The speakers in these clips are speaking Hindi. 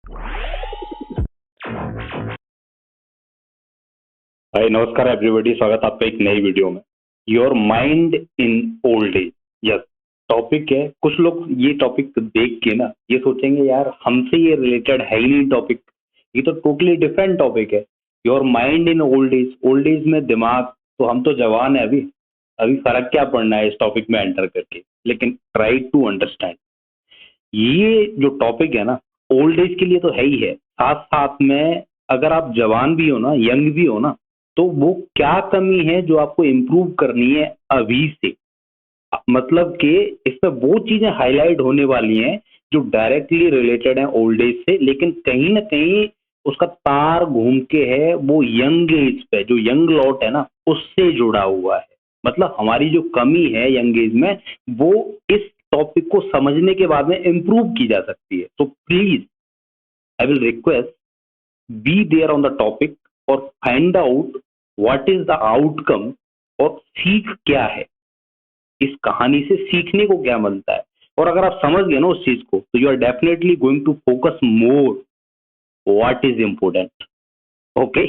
हाय नमस्कार एवरीबॉडी, स्वागत है आपका एक नई वीडियो में। Your mind in old age. Yes, topic है। कुछ लोग ये टॉपिक देख के ना ये सोचेंगे यार हमसे ये रिलेटेड है ही नहीं टॉपिक, ये तो टोटली डिफरेंट टॉपिक है। Your mind in old age. Old age में दिमाग, तो हम तो जवान है अभी अभी फर्क क्या पड़ना है इस टॉपिक में एंटर करके। लेकिन ट्राई टू अंडरस्टैंड ये जो टॉपिक है ना, ओल्ड एज के लिए तो है ही है, साथ साथ में अगर आप जवान भी हो ना, यंग भी हो ना, तो वो क्या कमी है जो आपको इम्प्रूव करनी है अभी से। मतलब कि इसमें वो चीजें हाईलाइट होने वाली हैं जो डायरेक्टली रिलेटेड है ओल्ड एज से, लेकिन कहीं ना कहीं उसका तार घूम के है वो यंग एज पे, जो यंग लॉट है ना उससे जुड़ा हुआ है। मतलब हमारी जो कमी है यंग एज में, वो इस टॉपिक को समझने के बाद में इम्प्रूव की जा सकती है। तो please I will request, be there on the topic और find out what is the outcome, और सीख क्या है इस कहानी से, सीखने को क्या मिलता है। और अगर आप समझ गए ना उस चीज को, तो you are definitely going to focus more what is important. Okay,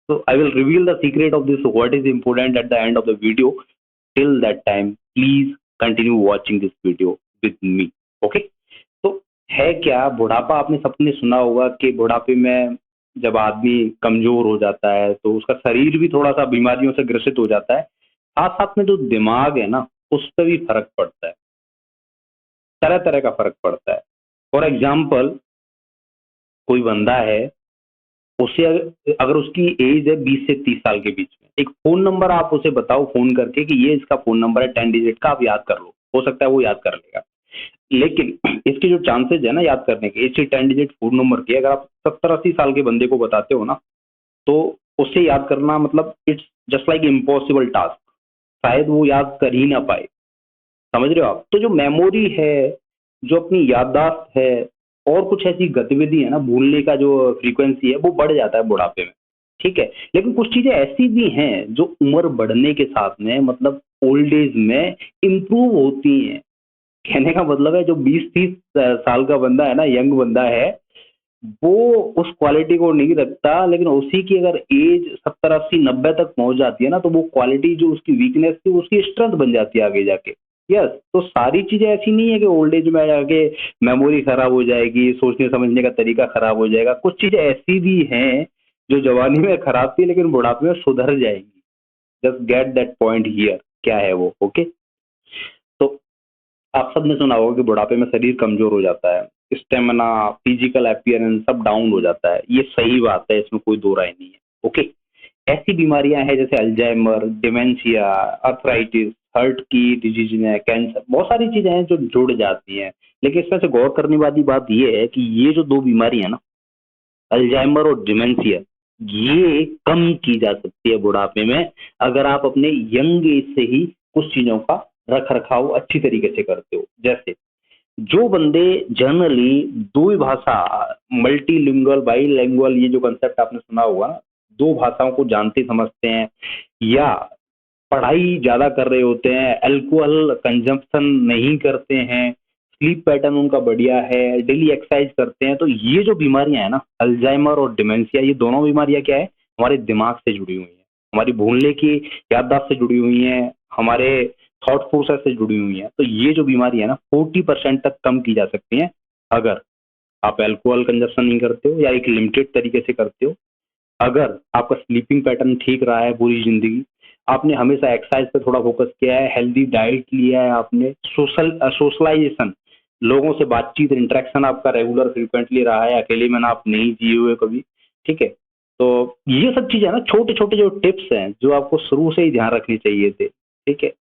so I will reveal the secret of this what is important at the end of the video. Till that time please continue watching this video with me. Okay, तो है क्या बुढ़ापा। आपने सबने सुना होगा कि बुढ़ापे में जब आदमी कमजोर हो जाता है तो उसका शरीर भी थोड़ा सा बीमारियों से ग्रसित हो जाता है, साथ साथ में जो दिमाग है ना उस पर भी फर्क पड़ता है, तरह तरह का फर्क पड़ता है। फॉर एग्जाम्पल, कोई बंदा है, उसे अगर उसकी एज है 20 से 30 साल के बीच में, एक फोन नंबर आप उसे बताओ फोन करके कि ये इसका फोन नंबर है 10 डिजिट का, आप याद कर लो, हो सकता है वो याद कर लेगा। लेकिन इसके जो चांसेस है ना याद करने के, इसी 10 डिजिट फोन नंबर के अगर आप 70-80 साल के बंदे को बताते हो ना, तो उससे याद करना मतलब it's just like impossible task. शायद वो याद कर ही ना पाए। समझ रहे हो आप? तो जो मेमोरी है, जो अपनी याददाश्त है, और कुछ ऐसी गतिविधि है ना, भूलने का जो फ्रीक्वेंसी है वो बढ़ जाता है बुढ़ापे में। ठीक है, लेकिन कुछ चीजें ऐसी भी हैं जो उम्र बढ़ने के साथ में, मतलब ओल्ड एज में इम्प्रूव होती हैं। कहने का मतलब है जो 20-30 साल का बंदा है ना, यंग बंदा है, वो उस क्वालिटी को नहीं रखता, लेकिन उसी की अगर एज 70-80-90 तक पहुंच जाती है ना, तो वो क्वालिटी जो उसकी वीकनेस थी उसकी स्ट्रेंथ बन जाती है आगे जाके। यस, तो सारी चीजें ऐसी नहीं है कि ओल्ड एज में जाके मेमोरी खराब हो जाएगी, सोचने समझने का तरीका खराब हो जाएगा। कुछ चीजें ऐसी भी हैं जो जवानी में खराब थी लेकिन बुढ़ापे में सुधर जाएंगी। Just get that point here, क्या है वो। ओके, तो आप सबने सुना होगा कि बुढ़ापे में शरीर कमजोर हो जाता है, स्टेमिना, फिजिकल अपीयरेंस सब डाउन हो जाता है। ये सही बात है, इसमें कोई दो राय नहीं है। ओके, ऐसी बीमारियां हैं जैसे अल्जाइमर, डिमेंशिया, अर्थराइटिस, हार्ट की डिजीज है, कैंसर, बहुत सारी चीजें हैं जो जुड़ जाती हैं। लेकिन इसमें से गौर करने वाली बात ये है कि ये जो दो बीमारी है ना, अल्जाइमर और डिमेंशिया, ये कम की जा सकती है बुढ़ापे में, अगर आप अपने यंग एज से ही कुछ चीजों का रख रखाव अच्छी तरीके से करते हो। जैसे जो बंदे जनरली दो भाषा, मल्टीलिंगुअल, बाईलिंगुअल, ये जो कंसेप्ट आपने सुना होगा ना, दो भाषाओं को जानते समझते हैं, या पढ़ाई ज्यादा कर रहे होते हैं, अल्कोहल कंजम्पशन नहीं करते हैं, स्लीप पैटर्न उनका बढ़िया है, डेली एक्सरसाइज करते हैं, तो ये जो बीमारियां है ना, अल्जाइमर और डिमेंशिया, ये दोनों बीमारियां क्या है, हमारे दिमाग से जुड़ी हुई हैं, हमारी भूलने की याददाश्त से जुड़ी हुई हैं, हमारे थॉट प्रोसेस से जुड़ी हुई हैं। तो ये जो बीमारी है ना 40% तक कम की जा सकती है अगर आप अल्कोहल कंजप्शन नहीं करते हो या एक लिमिटेड तरीके से करते हो, अगर आपका स्लीपिंग पैटर्न ठीक रहा है पूरी जिंदगी, आपने हमेशा एक्सरसाइज पे थोड़ा फोकस किया है, हेल्दी डाइट लिया है आपने, सोशलाइजेशन, लोगों से बातचीत, इंटरेक्शन आपका रेगुलर फ्रिक्वेंटली रहा है, अकेले में ना आप नहीं जिए हुए कभी। ठीक है, तो ये सब चीजें ना, छोटे छोटे जो टिप्स हैं जो आपको शुरू से ही ध्यान रखनी चाहिए थे। ठीक है,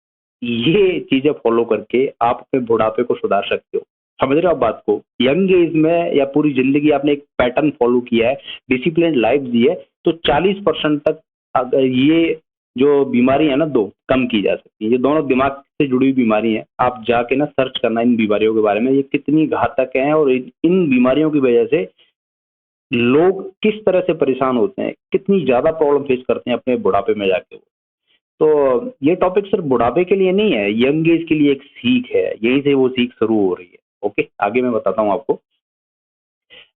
ये चीजें फॉलो करके आप अपने बुढ़ापे को सुधार सकते हो। समझ रहे हो आप बात को? यंग एज में या पूरी जिंदगी आपने एक पैटर्न फॉलो किया है, डिसिप्लिन लाइफ दी है, तो 40% तक अगर ये जो बीमारी है ना दो, कम की जा सकती है। ये दोनों दिमाग से जुड़ी हुई बीमारी है। आप जाके ना सर्च करना इन बीमारियों के बारे में, ये कितनी घातक है और इन बीमारियों की वजह से लोग किस तरह से परेशान होते हैं, कितनी ज्यादा प्रॉब्लम फेस करते हैं अपने बुढ़ापे में जाके। तो ये टॉपिक सिर्फ बुढ़ापे के लिए नहीं है, यंग एज के लिए एक सीख है, यहीं से वो सीख शुरू हो रही है। ओके, आगे मैं बताता हूँ आपको।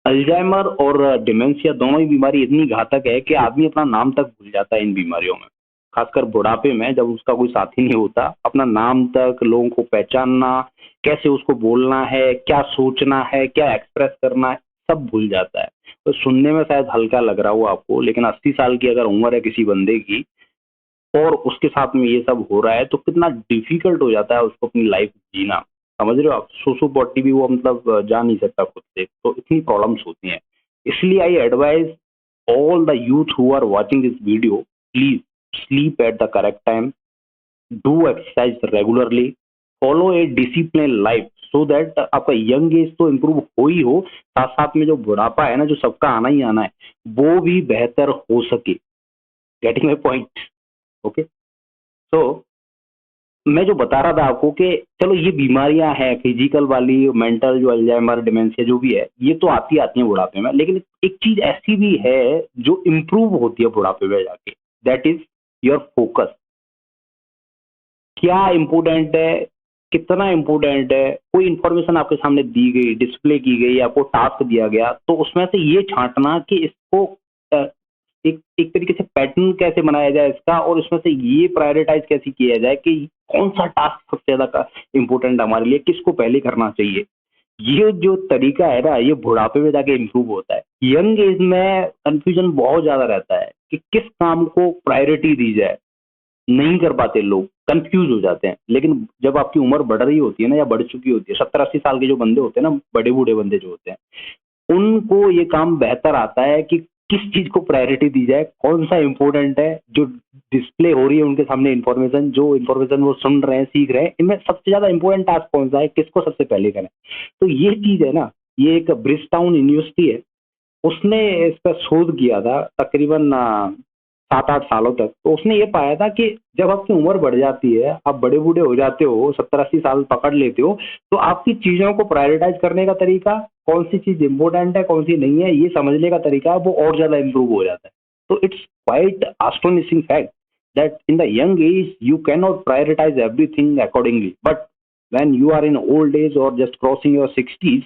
अल्जाइमर और डिमेंशिया दोनों ही बीमारी इतनी घातक है कि आदमी अपना नाम तक भूल जाता है इन बीमारियों में। खासकर बुढ़ापे में जब उसका कोई साथी नहीं होता, अपना नाम तक, लोगों को पहचानना, कैसे उसको बोलना है, क्या सोचना है, क्या एक्सप्रेस करना है, सब भूल जाता है। तो सुनने में शायद हल्का लग रहा हो आपको, लेकिन 80 साल की अगर उम्र है किसी बंदे की और उसके साथ में ये सब हो रहा है तो कितना डिफिकल्ट हो जाता है उसको अपनी लाइफ जीना। समझ रहे हो आप? सोसो बॉडी भी वो मतलब जा नहीं सकता खुद से, तो इतनी प्रॉब्लम्स होती हैं। इसलिए I advise all the youth who are watching this video, please sleep at the correct time, do exercise regularly, follow a disciplined life so that आपका यंग एज तो इम्प्रूव हो ही हो, साथ साथ में जो बुढ़ापा है ना, जो सबका आना ही आना है, वो भी बेहतर हो सके। Getting my point? ओके, सो मैं जो बता रहा था आपको कि चलो ये बीमारियां हैं फिजिकल वाली, मेंटल, जो अल्जाइमर, डिमेंशिया जो भी है, ये तो आती आती हैं बुढ़ापे में, लेकिन एक चीज ऐसी भी है जो इम्प्रूव होती है बुढ़ापे में जाके, दैट इज योर फोकस। क्या इम्पोर्टेंट है, कितना इम्पोर्टेंट है? कोई इंफॉर्मेशन आपके सामने दी गई, डिस्प्ले की गई, आपको टास्क दिया गया, तो उसमें से ये छांटना कि इसको एक एक तरीके से पैटर्न कैसे बनाया जाए इसका, और इसमें से ये प्रायोरिटाइज कैसे किया जाए कि कौन सा टास्क सबसे ज्यादा इम्पोर्टेंट हमारे लिए, किसको पहले करना चाहिए। ये जो तरीका है ना, ये बुढ़ापे में जाके इम्प्रूव होता है। यंग एज में कंफ्यूजन बहुत ज्यादा रहता है कि किस काम को प्रायोरिटी दी जाए, नहीं कर पाते लोग, कंफ्यूज हो जाते हैं। लेकिन जब आपकी उम्र बढ़ रही होती है ना, या बढ़ चुकी होती है, 70-80 साल के जो बंदे होते हैं ना, बड़े बूढ़े बंदे जो होते हैं, उनको ये काम बेहतर आता है कि किस चीज को प्रायोरिटी दी जाए, कौन सा इंपॉर्टेंट है, जो डिस्प्ले हो रही है उनके सामने इंफॉर्मेशन, जो इंफॉर्मेशन वो सुन रहे हैं, सीख रहे हैं, इनमें सबसे ज्यादा इंपॉर्टेंट टास्क कौन सा है, किसको सबसे पहले करें। तो ये चीज है ना, ये एक ब्रिजटाउन यूनिवर्सिटी है, उसने इस पर शोध किया था तकरीबन 7-8 सालों तक। तो उसने ये पाया था कि जब आपकी उम्र बढ़ जाती है, आप बड़े बूढ़े हो जाते हो, 70-80 साल पकड़ लेते हो, तो आपकी चीजों को प्रायोरिटाइज करने का तरीका, कौन सी चीज इंपॉर्टेंट है, कौन सी नहीं है, ये समझने का तरीका वो और ज्यादा इंप्रूव हो जाता है। तो it's quite astonishing fact that in the young age you cannot prioritize everything accordingly, but when you are in old age or just crossing your 60s,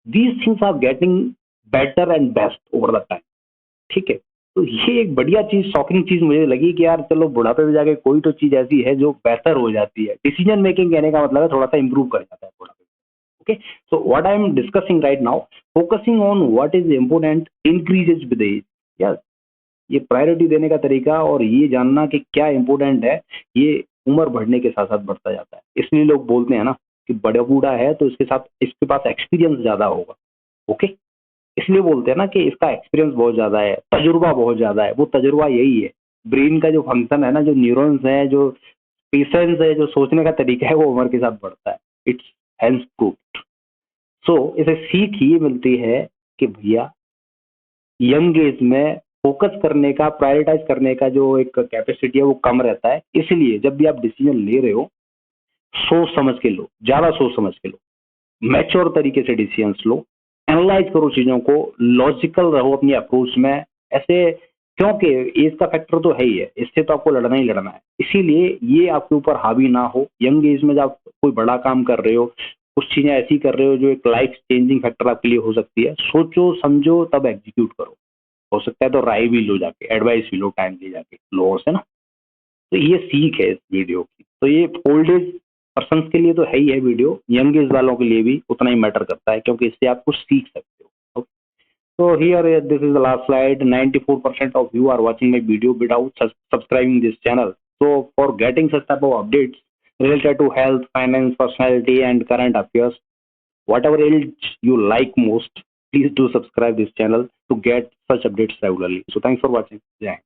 these things are getting better and best over the time। ठीक है? तो ये एक बढ़िया चीज, शॉकिंग चीज मुझे लगी कि यार चलो बुढ़ापे में जाके कोई तो चीज ऐसी है जो बेहतर हो जाती है। डिसीजन मेकिंग कहने का मतलब है थोड़ा सा इंप्रूव कर जाता है बुढ़ापे में। Okay, so what I am discussing right now, focusing on what is important increases with age. Yes, ये प्रायोरिटी देने का तरीका और ये जानना कि क्या इंपॉर्टेंट है, ये उम्र बढ़ने के साथ साथ बढ़ता जाता है। इसलिए लोग बोलते हैं ना कि बड़ा बूढ़ा है तो इसके साथ इसके पास एक्सपीरियंस ज्यादा होगा। ओके, इसलिए बोलते हैं ना कि इसका एक्सपीरियंस बहुत ज्यादा है, तजुर्बा बहुत ज्यादा है। वो तजुर्बा यही है, ब्रेन का जो फंक्शन है ना, जो न्यूरॉन्स है, जो पेशेंस है, जो सोचने का तरीका है, वो उम्र के साथ बढ़ता है। It's health proof. सो इसे सीख ये मिलती है कि भैया यंग एज में फोकस करने का, प्रायोरिटाइज करने का जो एक कैपेसिटी है वो कम रहता है। इसलिए जब भी आप डिसीजन ले रहे हो, सोच समझ के लो, ज्यादा सोच समझ के लो, मैच्योर तरीके से डिसीजंस लो, एनालाइज करो चीजों को, लॉजिकल रहो अपनी अप्रोच में। ऐसे, क्योंकि एज का फैक्टर तो है ही है, इससे तो आपको लड़ना ही लड़ना है। इसीलिए ये आपके ऊपर हावी ना हो। यंग एज में जब आप कोई बड़ा काम कर रहे हो, कुछ चीजें ऐसी कर रहे हो जो एक लाइफ चेंजिंग फैक्टर आपके लिए हो सकती है, सोचो समझो तब एग्जीक्यूट करो। हो सकता है तो राय भी लो, जाके एडवाइस भी लो, टाइम ले जाके लोगों से ना। तो ये सीख है इस वीडियो की। तो ये ओल्ड एज पर्सन के लिए तो है ही है वीडियो, यंग एज वालों के लिए भी उतना ही मैटर करता है, क्योंकि इससे आप कुछ सीख सकते हो। So here, this is the last slide. 94% of you are watching my video without subscribing this channel. So for getting such type of updates related to health, finance, personality, and current affairs, whatever else you like most, please do subscribe this channel to get such updates regularly. So thanks for watching. Jai Hind.